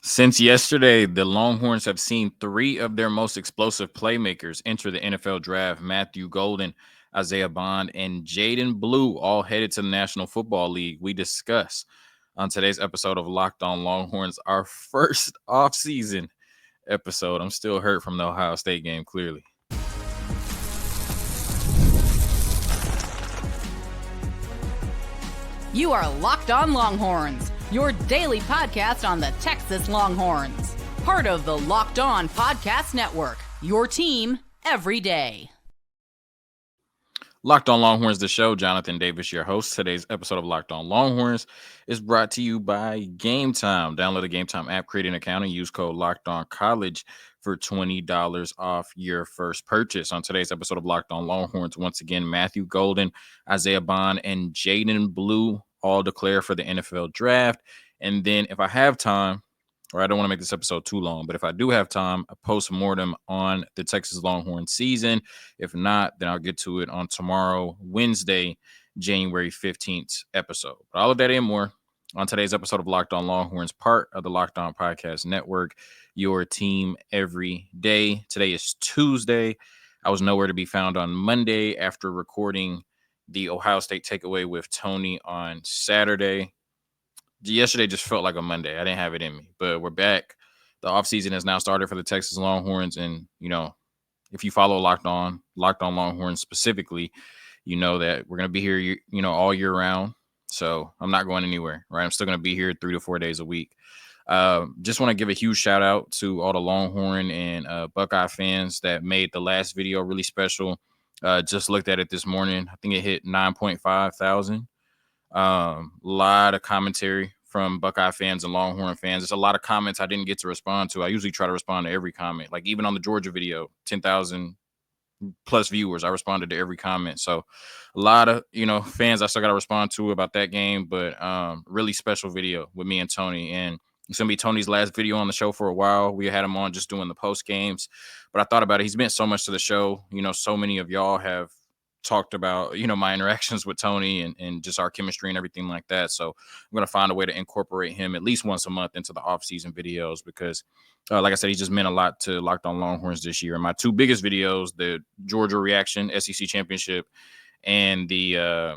Since yesterday, the Longhorns have seen three of their most explosive playmakers enter the NFL draft. Matthew Golden, Isaiah Bond, and Jaydon Blue all headed to the National Football League. We discuss on today's episode of Locked On Longhorns, our first offseason episode. I'm still hurt from the Ohio State game, clearly. You are Locked On Longhorns, your daily podcast on the Texas Longhorns. Part of the Locked On Podcast Network, your team every day. Locked On Longhorns, the show. Jonathan Davis, your host. Today's episode of Locked On Longhorns is brought to you by Gametime. Download the Gametime app, create an account, and use code Locked On College for $20 off your first purchase. On today's episode of Locked On Longhorns, once again, Matthew Golden, Isaiah Bond, and Jaydon Blue all declare for the NFL draft. And then if I have time, or I don't want to make this episode too long, but if I do have time, a post-mortem on the Texas Longhorns season. If not, then I'll get to it on tomorrow, Wednesday, January 15th episode. But all of that and more on today's episode of Locked On Longhorns, part of the Locked On Podcast Network, your team every day. Today is Tuesday. I was nowhere to be found on Monday after recording the Ohio State takeaway with Tony on Saturday. Yesterday just felt like a Monday. I didn't have it in me, but we're back. The offseason has now started for the Texas Longhorns. And, you know, if you follow Locked On Longhorns specifically, you know that we're going to be here, you know, all year round. So I'm not going anywhere, right? I'm still going to be here 3 to 4 days a week. Just want to give a huge shout out to all the Longhorn and Buckeye fans that made the last video really special. Just looked at it this morning. I think it hit 9.5 thousand. A lot of commentary from Buckeye fans and Longhorn fans. There's a lot of comments I didn't get to respond to. I usually try to respond to every comment. Like even on the Georgia video, 10,000 plus viewers, I responded to every comment. So a lot of, you know, fans I still got to respond to about that game, but really special video with me and Tony. And it's going to be Tony's last video on the show for a while. We had him on just doing the post games, but I thought about it. He's meant so much to the show. You know, so many of y'all have talked about, you know, my interactions with Tony and just our chemistry and everything like that. So I'm going to find a way to incorporate him at least once a month into the off-season videos because, like I said, he just meant a lot to Locked On Longhorns this year. And my two biggest videos, the Georgia reaction, SEC championship, and the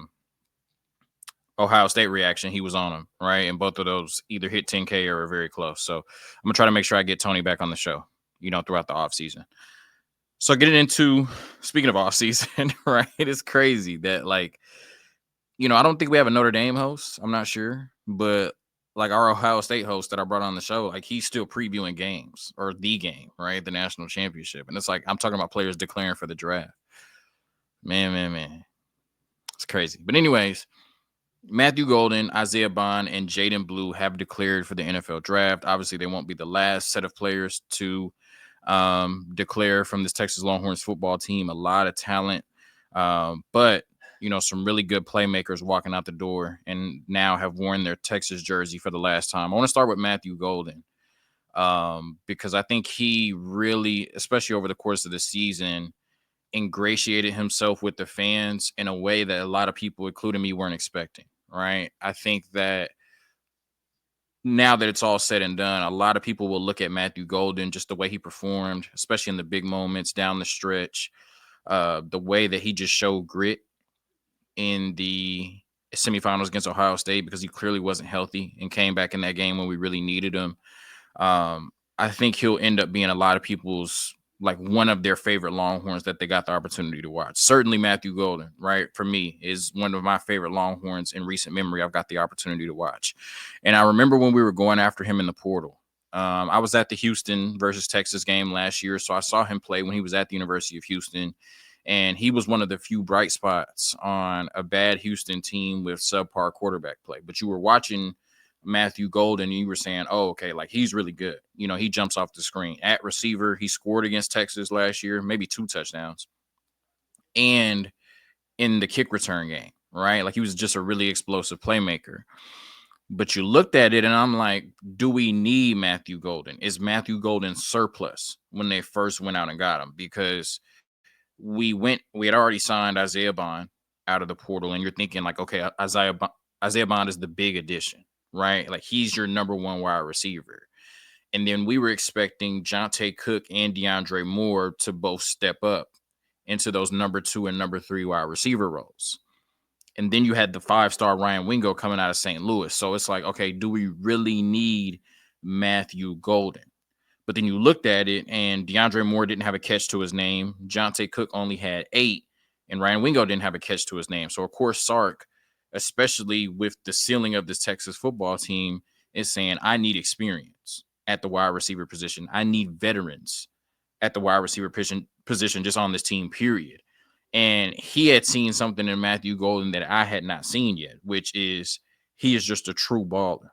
Ohio State reaction, he was on them, right? And both of those either hit 10K or are very close. So I'm going to try to make sure I get Tony back on the show, you know, throughout the offseason. So getting into, speaking of offseason, right, it's crazy that, like, you know, I don't think we have a Notre Dame host. I'm not sure. But, like, our Ohio State host that I brought on the show, like, he's still previewing games or the game, right, the national championship. And it's like I'm talking about players declaring for the draft. Man. It's crazy. But anyways, Matthew Golden, Isaiah Bond, and Jaydon Blue have declared for the NFL draft. Obviously, they won't be the last set of players to declare from this Texas Longhorns football team. A lot of talent, but you know, some really good playmakers walking out the door and now have worn their Texas jersey for the last time. I want to start with Matthew Golden because I think he really, especially over the course of the season, ingratiated himself with the fans in a way that a lot of people, including me, weren't expecting, right? I think that now that it's all said and done, a lot of people will look at Matthew Golden, just the way he performed, especially in the big moments down the stretch, the way that he just showed grit in the semifinals against Ohio State because he clearly wasn't healthy and came back in that game when we really needed him. I think he'll end up being a lot of people's, like, one of their favorite Longhorns that they got the opportunity to watch. Certainly Matthew Golden, right, for me, is one of my favorite Longhorns in recent memory I've got the opportunity to watch. And I remember when we were going after him in the portal. I was at the Houston versus Texas game last year, so I saw him play when he was at the University of Houston. And he was one of the few bright spots on a bad Houston team with subpar quarterback play. But you were watching Matthew Golden, and you were saying, oh, okay, like, he's really good. You know, he jumps off the screen. At receiver, he scored against Texas last year, maybe 2 touchdowns. And in the kick return game, right? Like, he was just a really explosive playmaker. But you looked at it, and I'm like, do we need Matthew Golden? Is Matthew Golden surplus when they first went out and got him? Because we had already signed Isaiah Bond out of the portal, and you're thinking, like, okay, Isaiah Bond is the big addition, right? Like, he's your number one wide receiver. And then we were expecting Jonte Cook and DeAndre Moore to both step up into those number 2 and number 3 wide receiver roles. And then you had the 5-star Ryan Wingo coming out of St. Louis. So it's like, okay, do we really need Matthew Golden? But then you looked at it, and DeAndre Moore didn't have a catch to his name. Jonte Cook only had 8, and Ryan Wingo didn't have a catch to his name. So, of course, Sark, especially with the ceiling of this Texas football team, is saying, I need experience at the wide receiver position. I need veterans at the wide receiver position just on this team, period. And he had seen something in Matthew Golden that I had not seen yet, which is he is just a true baller.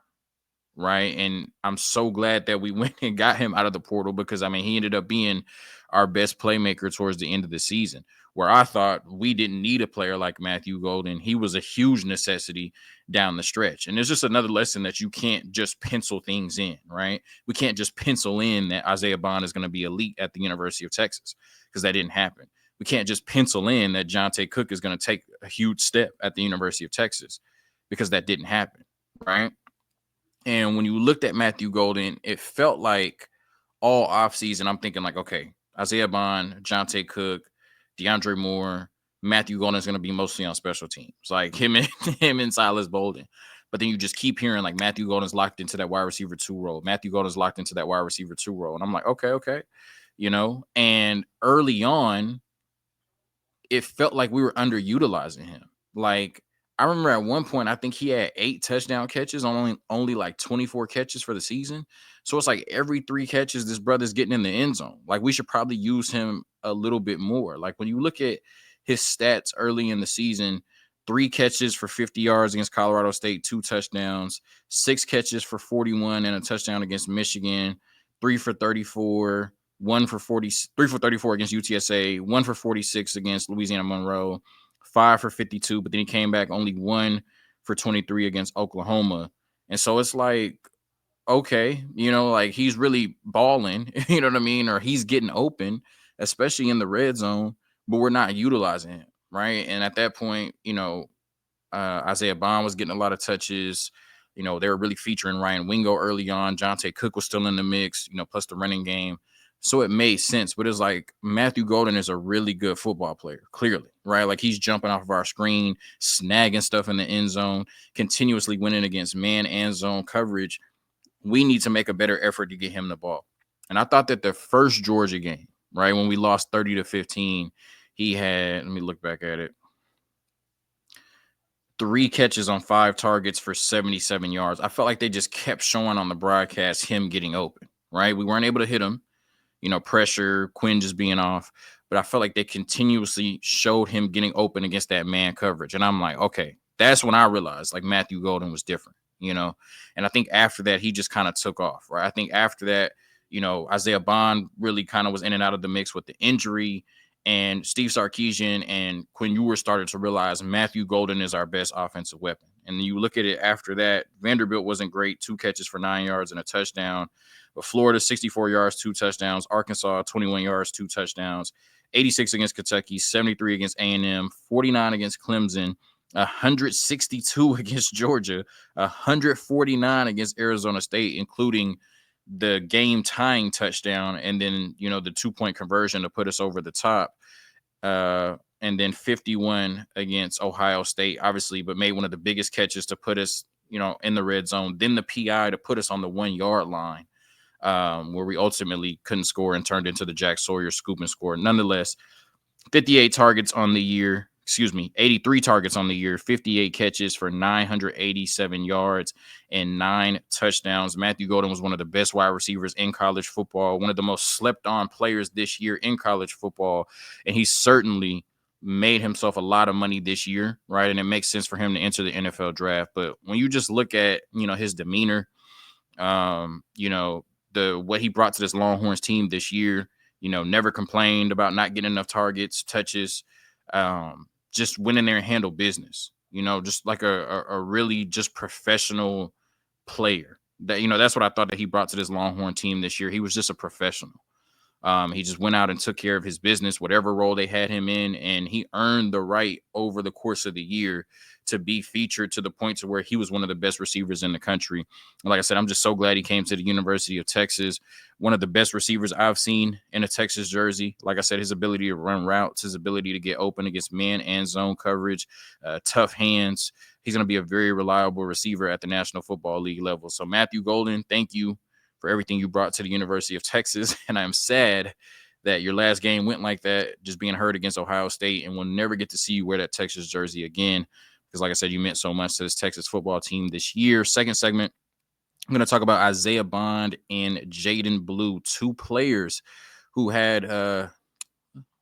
Right. And I'm so glad that we went and got him out of the portal because, I mean, he ended up being our best playmaker towards the end of the season, where I thought we didn't need a player like Matthew Golden. He was a huge necessity down the stretch. And there's just another lesson that you can't just pencil things in. Right. We can't just pencil in that Isaiah Bond is going to be elite at the University of Texas because that didn't happen. We can't just pencil in that Jonte Cook is going to take a huge step at the University of Texas because that didn't happen. Right. And when you looked at Matthew Golden, it felt like all offseason, I'm thinking like, okay, Isaiah Bond, Jonte Cook, DeAndre Moore, Matthew Golden is going to be mostly on special teams, like him and Silas Bolden. But then you just keep hearing like Matthew Golden's locked into that wide receiver 2 role. Matthew Golden's locked into that wide receiver 2 role. And I'm like, okay. And early on, it felt like we were underutilizing him. Like, I remember at one point, I think he had 8 touchdown catches on only like 24 catches for the season. So it's like every 3 catches, this brother's getting in the end zone. Like, we should probably use him a little bit more. Like, when you look at his stats early in the season, 3 catches for 50 yards against Colorado State, 2 touchdowns, 6 catches for 41 and a touchdown against Michigan, 3 for 34, 1 for 40, 3 for 34 against UTSA, 1 for 46 against Louisiana Monroe, 5 for 52, but then he came back only 1 for 23 against Oklahoma. And so it's like, okay, like he's really balling, you know what I mean? Or he's getting open, especially in the red zone, but we're not utilizing him, right? And at that point, Isaiah Bond was getting a lot of touches. They were really featuring Ryan Wingo early on. Jonte Cook was still in the mix, plus the running game. So it made sense, but it's like Matthew Golden is a really good football player, clearly, right? Like he's jumping off of our screen, snagging stuff in the end zone, continuously winning against man and zone coverage. We need to make a better effort to get him the ball. And I thought that the first Georgia game, right, when we lost 30-15, he had, let me look back at it, 3 catches on 5 targets for 77 yards. I felt like they just kept showing on the broadcast him getting open, right? We weren't able to hit him. Pressure, Quinn just being off. But I felt like they continuously showed him getting open against that man coverage. And I'm like, okay, that's when I realized like Matthew Golden was different, And I think after that, he just kind of took off, right? I think after that, Isaiah Bond really kind of was in and out of the mix with the injury. And Steve Sarkisian and Quinn Ewers started to realize Matthew Golden is our best offensive weapon. And you look at it after that, Vanderbilt wasn't great, 2 catches for 9 yards and a touchdown. But Florida, 64 yards, 2 touchdowns. Arkansas, 21 yards, 2 touchdowns. 86 against Kentucky, 73 against A&M, 49 against Clemson, 162 against Georgia, 149 against Arizona State, including the game-tying touchdown and then, the 2-point conversion to put us over the top. And then 51 against Ohio State, obviously, but made one of the biggest catches to put us, in the red zone. Then the PI to put us on the 1-yard line. Where we ultimately couldn't score and turned into the Jack Sawyer scoop and score. Nonetheless, 83 targets on the year, 58 catches for 987 yards and 9 touchdowns. Matthew Golden was one of the best wide receivers in college football, one of the most slept on players this year in college football. And he certainly made himself a lot of money this year, right? And it makes sense for him to enter the NFL draft. But when you just look at, his demeanor, what he brought to this Longhorns team this year, never complained about not getting enough targets, touches, just went in there and handled business, just like a really just professional player. That, that's what I thought that he brought to this Longhorn team this year. He was just a professional. He just went out and took care of his business, whatever role they had him in, and he earned the right over the course of the year to be featured to the point to where he was one of the best receivers in the country. And like I said, I'm just so glad he came to the University of Texas. One of the best receivers I've seen in a Texas jersey. Like I said, his ability to run routes, his ability to get open against man and zone coverage, tough hands. He's going to be a very reliable receiver at the National Football League level. So Matthew Golden, thank you for everything you brought to the University of Texas. And I'm sad that your last game went like that, just being hurt against Ohio State, and we'll never get to see you wear that Texas jersey again. Because like I said, you meant so much to this Texas football team this year. Second segment, I'm going to talk about Isaiah Bond and Jaydon Blue, two players who had,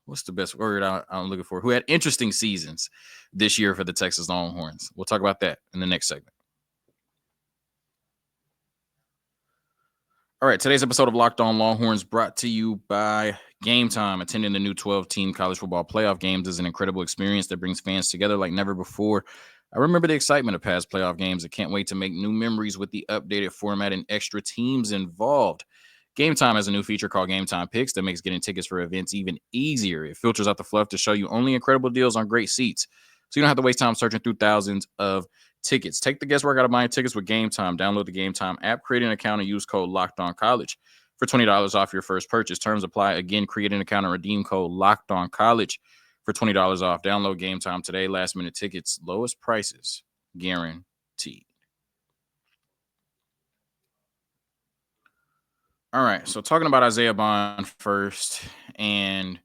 what's the best word I'm looking for, who had interesting seasons this year for the Texas Longhorns. We'll talk about that in the next segment. All right, today's episode of Locked On Longhorns brought to you by Gametime. Attending the new 12-team college football playoff games is an incredible experience that brings fans together like never before. I remember the excitement of past playoff games. I can't wait to make new memories with the updated format and extra teams involved. Gametime has a new feature called Gametime Picks that makes getting tickets for events even easier. It filters out the fluff to show you only incredible deals on great seats, so you don't have to waste time searching through thousands of tickets. Take the guesswork out of buying tickets with Gametime. Download the Gametime app, create an account, and use code LOCKEDONCollege for $20 off your first purchase. Terms apply. Again, create an account and redeem code LOCKEDONCollege for $20 off. Download Gametime today. Last minute tickets, lowest prices guaranteed. All right, so talking about Isaiah Bond first, and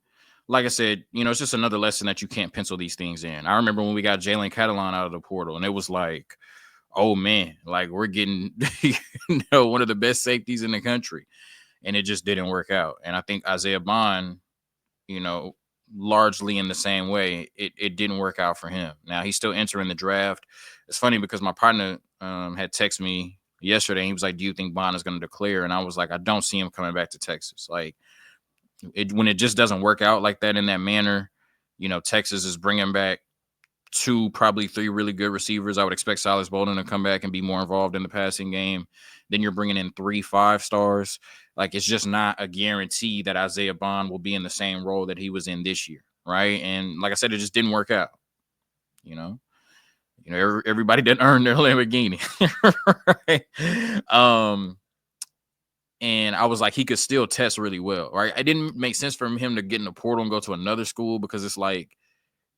like I said, it's just another lesson that you can't pencil these things in. I remember when we got Jalen Catalon out of the portal, and it was like, oh man, like we're getting one of the best safeties in the country, and it just didn't work out. And I think Isaiah Bond, largely in the same way, it didn't work out for him. Now he's still entering the draft. It's funny because my partner had texted me yesterday. He was like, "Do you think Bond is going to declare?" And I was like, "I don't see him coming back to Texas." Like, when it just doesn't work out like that in that manner, Texas is bringing back 2, probably 3 really good receivers. I would expect Silas Bolden to come back and be more involved in the passing game. Then you're bringing in 3 5-stars. Like, it's just not a guarantee that Isaiah Bond will be in the same role that he was in this year, right? And like I said, it just didn't work out. Everybody didn't earn their Lamborghini, right? And I was like, he could still test really well, right? It didn't make sense for him to get in the portal and go to another school because it's like,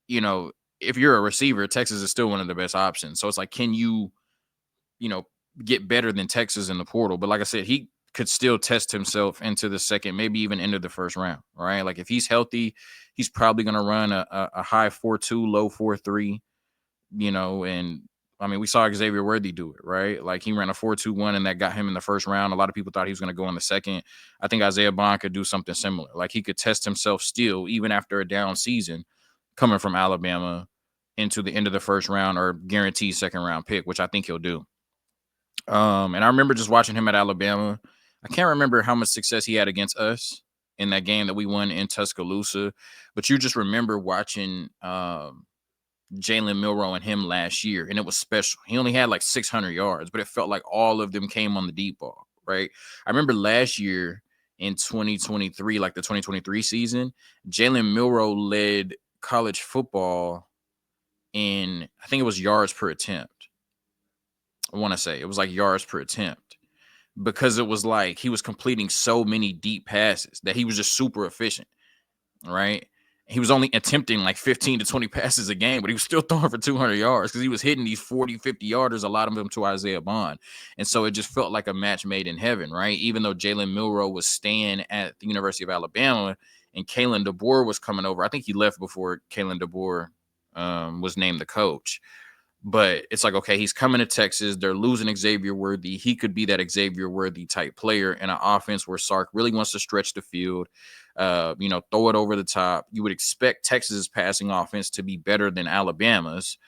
if you're a receiver, Texas is still one of the best options. So it's like, can you, get better than Texas in the portal? But like I said, he could still test himself into the second, maybe even into the first round, right? Like if he's healthy, he's probably going to run a high 4.2, low 4.3, and I mean, we saw Xavier Worthy do it, right? Like he ran a 4.21 and that got him in the first round. A lot of people thought he was going to go in the second. I think Isaiah Bond could do something similar. Like he could test himself still, even after a down season, coming from Alabama into the end of the first round or guaranteed second round pick, which I think he'll do. And I remember just watching him at Alabama. I can't remember how much success he had against us in that game that we won in Tuscaloosa, but you just remember watching Jalen Milroe and him last year, and it was special. He only had like 600 yards, but it felt like all of them came on the deep ball, right? I remember last year in 2023, like the 2023 season, Jalen Milroe led college football in, I think it was yards per attempt. I want to say it was like yards per attempt because it was like he was completing so many deep passes that he was just super efficient, right? He was only attempting like 15 to 20 passes a game, but he was still throwing for 200 yards because he was hitting these 40, 50 yarders, a lot of them to Isaiah Bond. And so it just felt like a match made in heaven, right? Even though Jalen Milroe was staying at the University of Alabama and Kalen DeBoer was coming over. I think he left before Kalen DeBoer was named the coach. But it's like, okay, he's coming to Texas. They're losing Xavier Worthy. He could be that Xavier Worthy type player in an offense where Sark really wants to stretch the field, throw it over the top. You would expect Texas's passing offense to be better than Alabama's.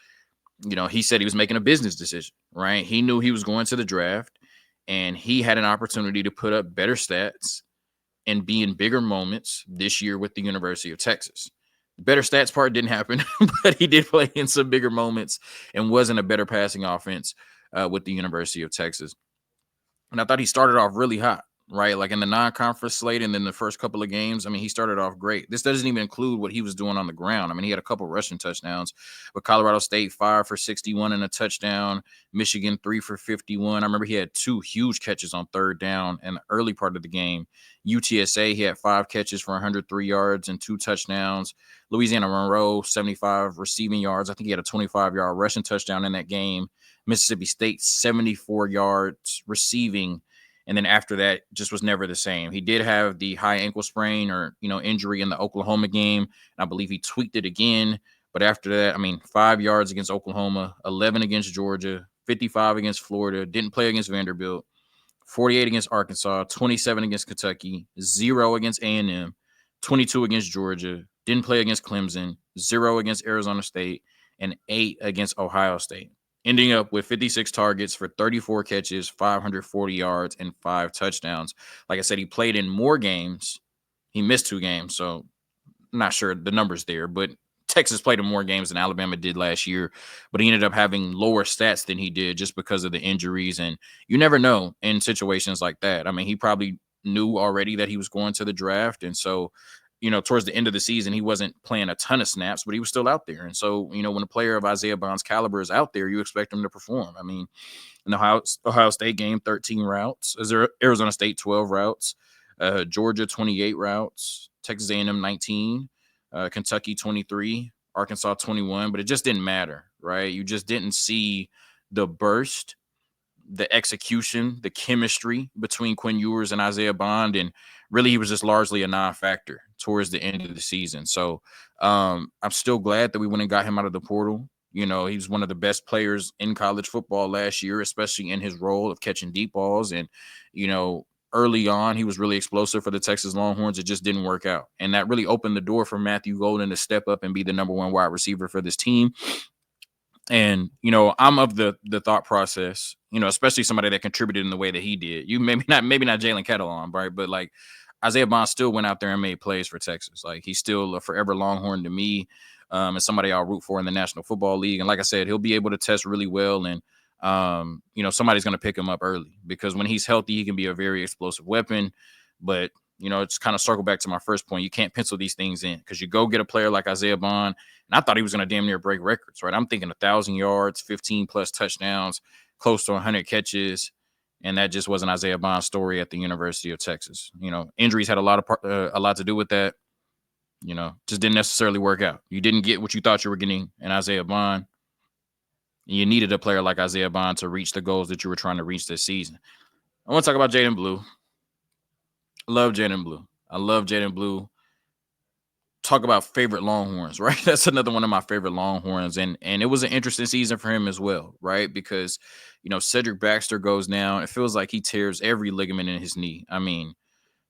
He said he was making a business decision, right? He knew he was going to the draft, and he had an opportunity to put up better stats and be in bigger moments this year with the University of Texas. The better stats part didn't happen, but he did play in some bigger moments and was in a better passing offense with the University of Texas. And I thought he started off really hot, right? Like in the non-conference slate and then the first couple of games, I mean, he started off great. This doesn't even include what he was doing on the ground. I mean, he had a couple rushing touchdowns, but Colorado State 5 for 61 and a touchdown, Michigan 3 for 51. I remember he had 2 huge catches on third down in the early part of the game. UTSA, he had 5 catches for 103 yards and 2 touchdowns. Louisiana Monroe, 75 receiving yards. I think he had a 25-yard rushing touchdown in that game. Mississippi State, 74 yards receiving. And then after that, just was never the same. He did have the high ankle sprain or, injury in the Oklahoma game. And I believe he tweaked it again. But after that, I mean, 5 yards against Oklahoma, 11 against Georgia, 55 against Florida, didn't play against Vanderbilt, 48 against Arkansas, 27 against Kentucky, 0 against A&M, 22 against Georgia, didn't play against Clemson, 0 against Arizona State, and 8 against Ohio State, ending up with 56 targets for 34 catches, 540 yards, and 5 touchdowns. Like I said, he played in more games. He missed 2 games, so I'm not sure the numbers there, but Texas played in more games than Alabama did last year, but he ended up having lower stats than he did just because of the injuries. And you never know in situations like that. I mean, he probably knew already that he was going to the draft. And so, towards the end of the season, he wasn't playing a ton of snaps, but he was still out there. And so, when a player of Isaiah Bond's caliber is out there, you expect him to perform. I mean, in the Ohio State game, 13 routes. Arizona State, 12 routes. Georgia, 28 routes. Texas A&M, 19. Kentucky 23, Arkansas 21, but it just didn't matter, right? You just didn't see the burst, the execution, the chemistry between Quinn Ewers and Isaiah Bond, and really he was just largely a non-factor towards the end of the season. So I'm still glad that we went and got him out of the portal. He was one of the best players in college football last year, especially in his role of catching deep balls. And, early on, he was really explosive for the Texas Longhorns. It just didn't work out. And that really opened the door for Matthew Golden to step up and be the number 1 wide receiver for this team. And, I'm of the thought process, especially somebody that contributed in the way that he did. You maybe not Jalen Catalon, right? But like Isaiah Bond still went out there and made plays for Texas. Like he's still a forever Longhorn to me, and somebody I'll root for in the National Football League. And like I said, he'll be able to test really well. And somebody's going to pick him up early because when he's healthy, he can be a very explosive weapon. But, it's kind of circle back to my first point. You can't pencil these things in because you go get a player like Isaiah Bond. And I thought he was going to damn near break records, right? I'm thinking 1,000 yards, 15 plus touchdowns, close to 100 catches. And that just wasn't Isaiah Bond's story at the University of Texas. Injuries had a lot to do with that. Just didn't necessarily work out. You didn't get what you thought you were getting in Isaiah Bond. You needed a player like Isaiah Bond to reach the goals that you were trying to reach this season. I want to talk about Jaydon Blue. I love Jaydon Blue. Talk about favorite Longhorns, right? That's another one of my favorite Longhorns. And it was an interesting season for him as well, right? Because, Cedric Baxter goes down. It feels like he tears every ligament in his knee. I mean,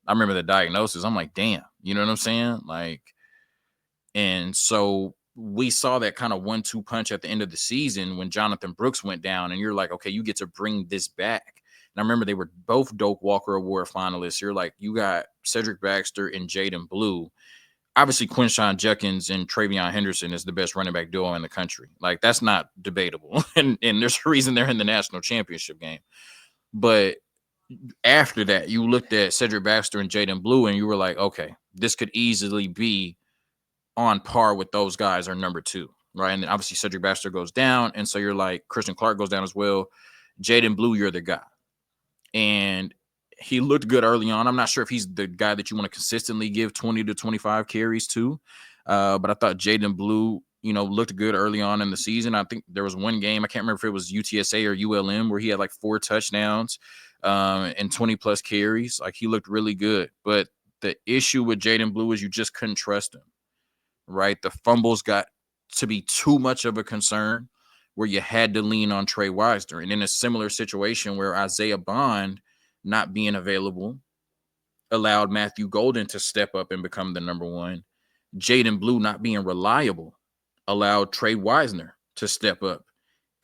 I remember the diagnosis. I'm like, damn, you know what I'm saying? Like, and so we saw that kind of 1-2 punch at the end of the season when Jonathan Brooks went down, and you're like, okay, you get to bring this back. And I remember they were both Doak Walker Award finalists. You're like, you got Cedric Baxter and Jaydon Blue. Obviously, Quinshon Judkins and Travion Henderson is the best running back duo in the country. Like, that's not debatable. And there's a reason they're in the national championship game. But after that, you looked at Cedric Baxter and Jaydon Blue, and you were like, okay, this could easily be on par with those guys are number 2, right? And then obviously Cedric Baxter goes down, and so you're like, Christian Clark goes down as well. Jaydon Blue, you're the guy. And he looked good early on. I'm not sure if he's the guy that you want to consistently give 20 to 25 carries to, but I thought Jaydon Blue, looked good early on in the season. I think there was one game, I can't remember if it was UTSA or ULM, where he had like 4 touchdowns and 20 plus carries. Like he looked really good. But the issue with Jaydon Blue is you just couldn't trust him. Right? The fumbles got to be too much of a concern where you had to lean on Trey Wisner. And in a similar situation where Isaiah Bond not being available allowed Matthew Golden to step up and become the number 1. Jaydon Blue not being reliable allowed Trey Wisner to step up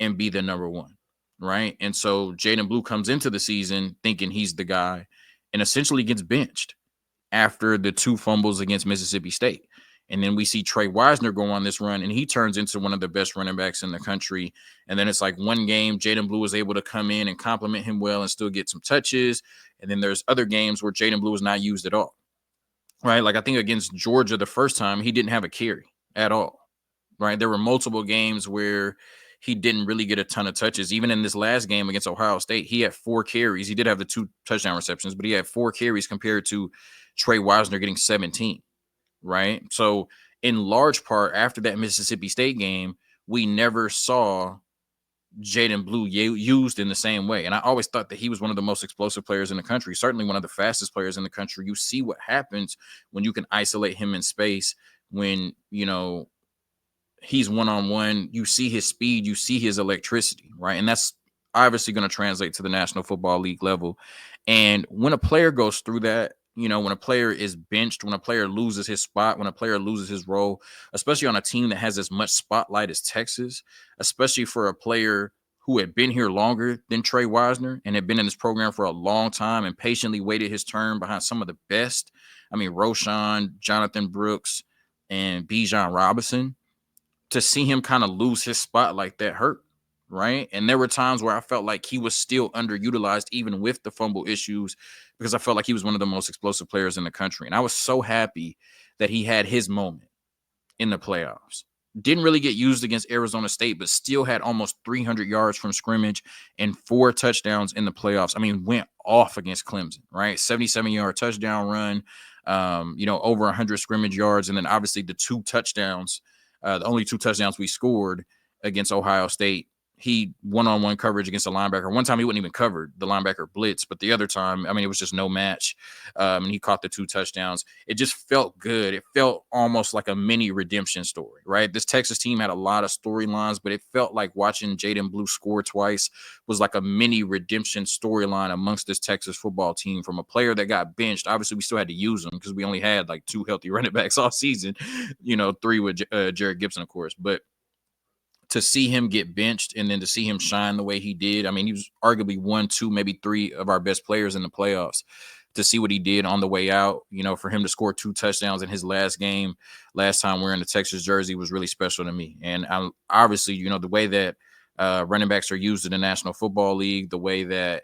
and be the number 1. Right? And so Jaydon Blue comes into the season thinking he's the guy and essentially gets benched after the 2 fumbles against Mississippi State. And then we see Trey Wisner go on this run, and he turns into one of the best running backs in the country. And then it's like one game, Jaydon Blue was able to come in and compliment him well and still get some touches. And then there's other games where Jaydon Blue was not used at all, right? Like I think against Georgia the first time, he didn't have a carry at all, right? There were multiple games where he didn't really get a ton of touches. Even in this last game against Ohio State, he had 4 carries. He did have the 2 touchdown receptions, but he had 4 carries compared to Trey Wisner getting 17. Right. So in large part, after that Mississippi State game, we never saw Jaydon Blue used in the same way. And I always thought that he was one of the most explosive players in the country, certainly one of the fastest players in the country. You see what happens when you can isolate him in space, when, he's one-on-one, you see his speed, you see his electricity, right? And that's obviously going to translate to the National Football League level. And when a player goes through that, when a player is benched, when a player loses his spot, when a player loses his role, especially on a team that has as much spotlight as Texas, especially for a player who had been here longer than Trey Wisner and had been in this program for a long time and patiently waited his turn behind some of the best. I mean, Roschon, Jonathan Brooks, and Bijan Robinson. To see him kind of lose his spot like that hurt, right? And there were times where I felt like he was still underutilized, even with the fumble issues, because I felt like he was one of the most explosive players in the country. And I was so happy that he had his moment in the playoffs. Didn't really get used against Arizona State, but still had almost 300 yards from scrimmage and 4 touchdowns in the playoffs. I mean, went off against Clemson, right? 77-yard touchdown run, over 100 scrimmage yards. And then obviously the 2 touchdowns, the only 2 touchdowns we scored against Ohio State. He one-on-one coverage against a linebacker. One time he wouldn't even cover the linebacker blitz, but the other time, I mean, it was just no match. And he caught the 2 touchdowns. It just felt good. It felt almost like a mini redemption story, right? This Texas team had a lot of storylines, but it felt like watching Jaydon Blue score twice was like a mini redemption storyline amongst this Texas football team from a player that got benched. Obviously, we still had to use him because we only had like 2 healthy running backs all season, 3 with Jared Gibson, of course. But to see him get benched and then to see him shine the way he did, I mean, he was arguably 1, 2, maybe 3 of our best players in the playoffs. To see what he did on the way out, for him to score 2 touchdowns in his last game, last time wearing the Texas jersey was really special to me. And obviously, the way that running backs are used in the National Football League, the way that,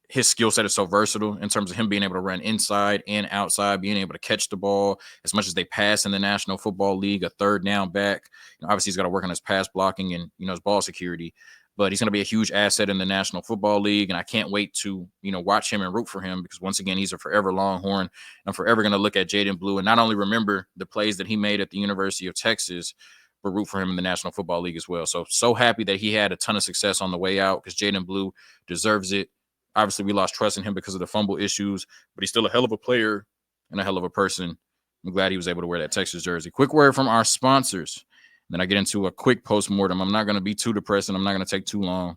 his skill set is so versatile in terms of him being able to run inside and outside, being able to catch the ball as much as they pass in the National Football League, a third down back. Obviously, he's got to work on his pass blocking and, his ball security, but he's going to be a huge asset in the National Football League. And I can't wait to, watch him and root for him because once again, he's a forever Longhorn. I'm forever going to look at Jaydon Blue and not only remember the plays that he made at the University of Texas, but root for him in the National Football League as well. So happy that he had a ton of success on the way out because Jaydon Blue deserves it. Obviously, we lost trust in him because of the fumble issues, but he's still a hell of a player and a hell of a person. I'm glad he was able to wear that Texas jersey. Quick word from our sponsors. Then I get into a quick postmortem. I'm not going to be too depressing. I'm not going to take too long,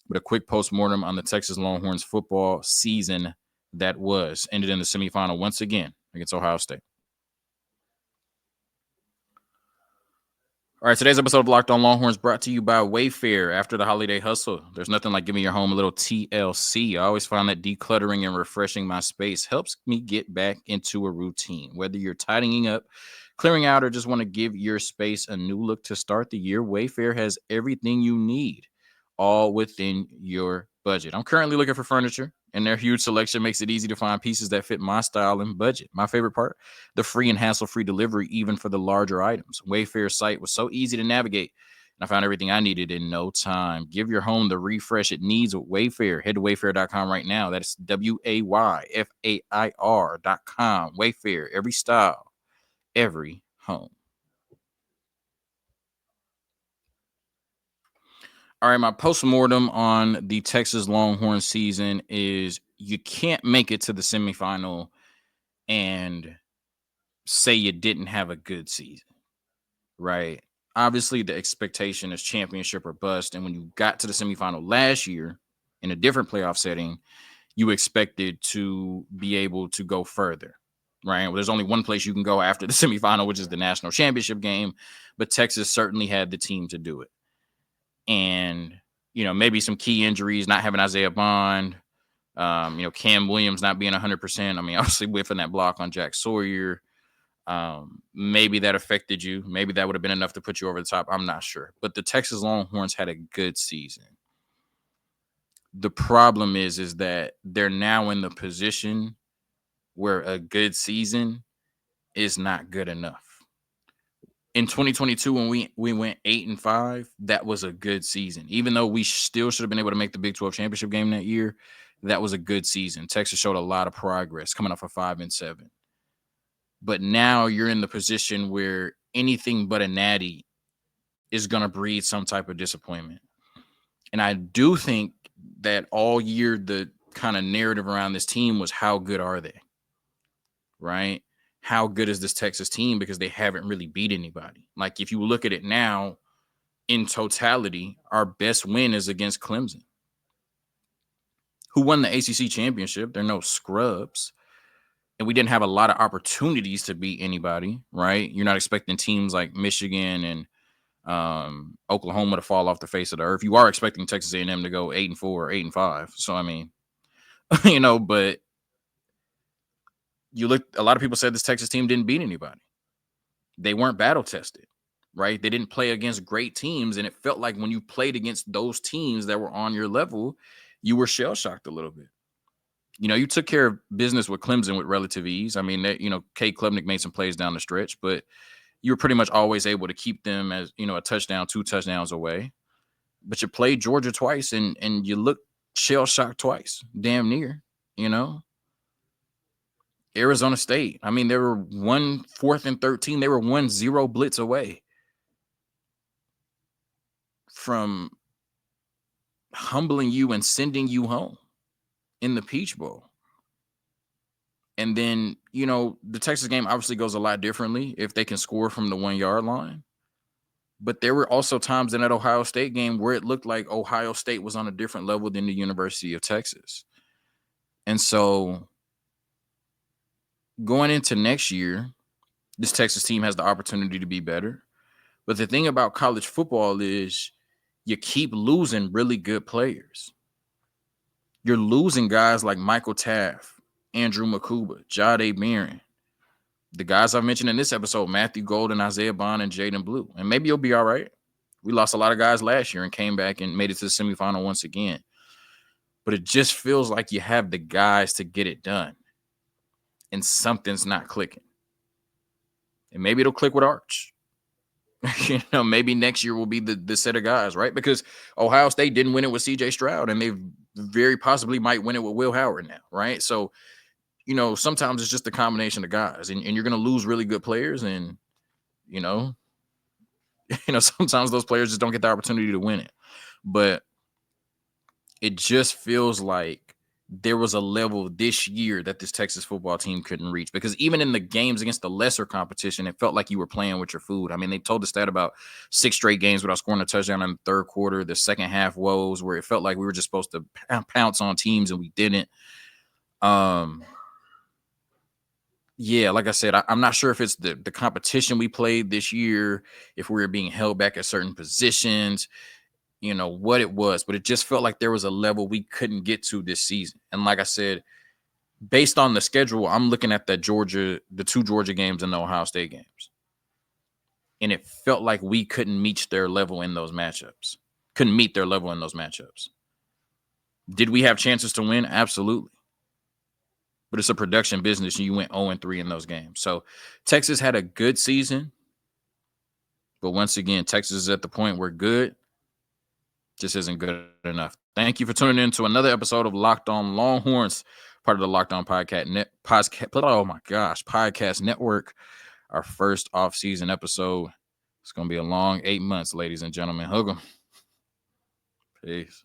but a quick postmortem on the Texas Longhorns football season that ended in the semifinal once again against Ohio State. All right, today's episode of Locked On Longhorns brought to you by WayFair. After the holiday hustle, there's nothing like giving your home a little TLC. I always find that decluttering and refreshing my space helps me get back into a routine. Whether you're tidying up, clearing out, or just want to give your space a new look to start the year, WayFair has everything you need, all within your budget. I'm currently looking for furniture, and their huge selection makes it easy to find pieces that fit my style and budget. My favorite part, the free and hassle-free delivery, even for the larger items. Wayfair's site was so easy to navigate, and I found everything I needed in no time. Give your home the refresh it needs with Wayfair. Head to wayfair.com right now. That's WAYFAIR.com. Wayfair, every style, every home. All right, my postmortem on the Texas Longhorns season is you can't make it to the semifinal and say you didn't have a good season, right? Obviously, the expectation is championship or bust. And when you got to the semifinal last year in a different playoff setting, you expected to be able to go further, right? Well, there's only one place you can go after the semifinal, which is the national championship game. But Texas certainly had the team to do it. And, maybe some key injuries, not having Isaiah Bond, Cam Williams not being 100%. I mean, obviously whiffing that block on Jack Sawyer. Maybe that affected you. Maybe that would have been enough to put you over the top. I'm not sure. But the Texas Longhorns had a good season. The problem is that they're now in the position where a good season is not good enough. In 2022, when we went 8-5, that was a good season. Even though we still should have been able to make the Big 12 championship game that year, that was a good season. Texas showed a lot of progress coming off of 5-7. But now you're in the position where anything but a natty is going to breed some type of disappointment. And I do think that all year the kind of narrative around this team was how good are they? Right? How good is this Texas team? Because they haven't really beat anybody. Like if you look at it now in totality, our best win is against Clemson, who won the ACC championship. They're no scrubs. And we didn't have a lot of opportunities to beat anybody, right? You're not expecting teams like Michigan and Oklahoma to fall off the face of the earth. You are expecting Texas A&M to go 8-4 or 8-5. So I mean, but you look. A lot of people said this Texas team didn't beat anybody. They weren't battle tested, right? They didn't play against great teams, and it felt like when you played against those teams that were on your level, you were shell shocked a little bit. You took care of business with Clemson with relative ease. I mean, Kate Klubnik made some plays down the stretch, but you were pretty much always able to keep them as, a touchdown, 2 touchdowns away. But you played Georgia twice and you looked shell-shocked twice, damn near, Arizona State. I mean, they were 4th and 13. They were 1-0 blitz away from humbling you and sending you home in the Peach Bowl. And then, the Texas game obviously goes a lot differently if they can score from the 1-yard line. But there were also times in that Ohio State game where it looked like Ohio State was on a different level than the University of Texas. And so going into next year, this Texas team has the opportunity to be better. But the thing about college football is you keep losing really good players. You're losing guys like Michael Taft, Andrew Makuba, Jade Barron, the guys I've mentioned in this episode, Matthew Golden, Isaiah Bond, and Jaydon Blue. And maybe you'll be all right. We lost a lot of guys last year and came back and made it to the semifinal once again. But it just feels like you have the guys to get it done. And something's not clicking. And maybe it'll click with Arch. Maybe next year will be the set of guys, right? Because Ohio State didn't win it with C.J. Stroud, and they very possibly might win it with Will Howard now, right? So, sometimes it's just a combination of guys, and you're going to lose really good players, and, sometimes those players just don't get the opportunity to win it. But it just feels like there was a level this year that this Texas football team couldn't reach, because even in the games against the lesser competition, it felt like you were playing with your food. I mean, they told us that about 6 straight games without scoring a touchdown in the third quarter, the second half woes where it felt like we were just supposed to pounce on teams and we didn't. Yeah, like I said, I'm not sure if it's the competition we played this year, if we were being held back at certain positions, what it was, but it just felt like there was a level we couldn't get to this season. And like I said, based on the schedule, I'm looking at the 2 Georgia games and the Ohio State games. And it felt like we couldn't meet their level in those matchups. Did we have chances to win? Absolutely. But it's a production business, and you went 0-3 in those games. So Texas had a good season. But once again, Texas is at the point where good just isn't good enough. Thank you for tuning in to another episode of Locked On Longhorns, part of the Locked On Podcast Network. Our first off-season episode. It's going to be a long 8 months, ladies and gentlemen. Hug 'em. Peace.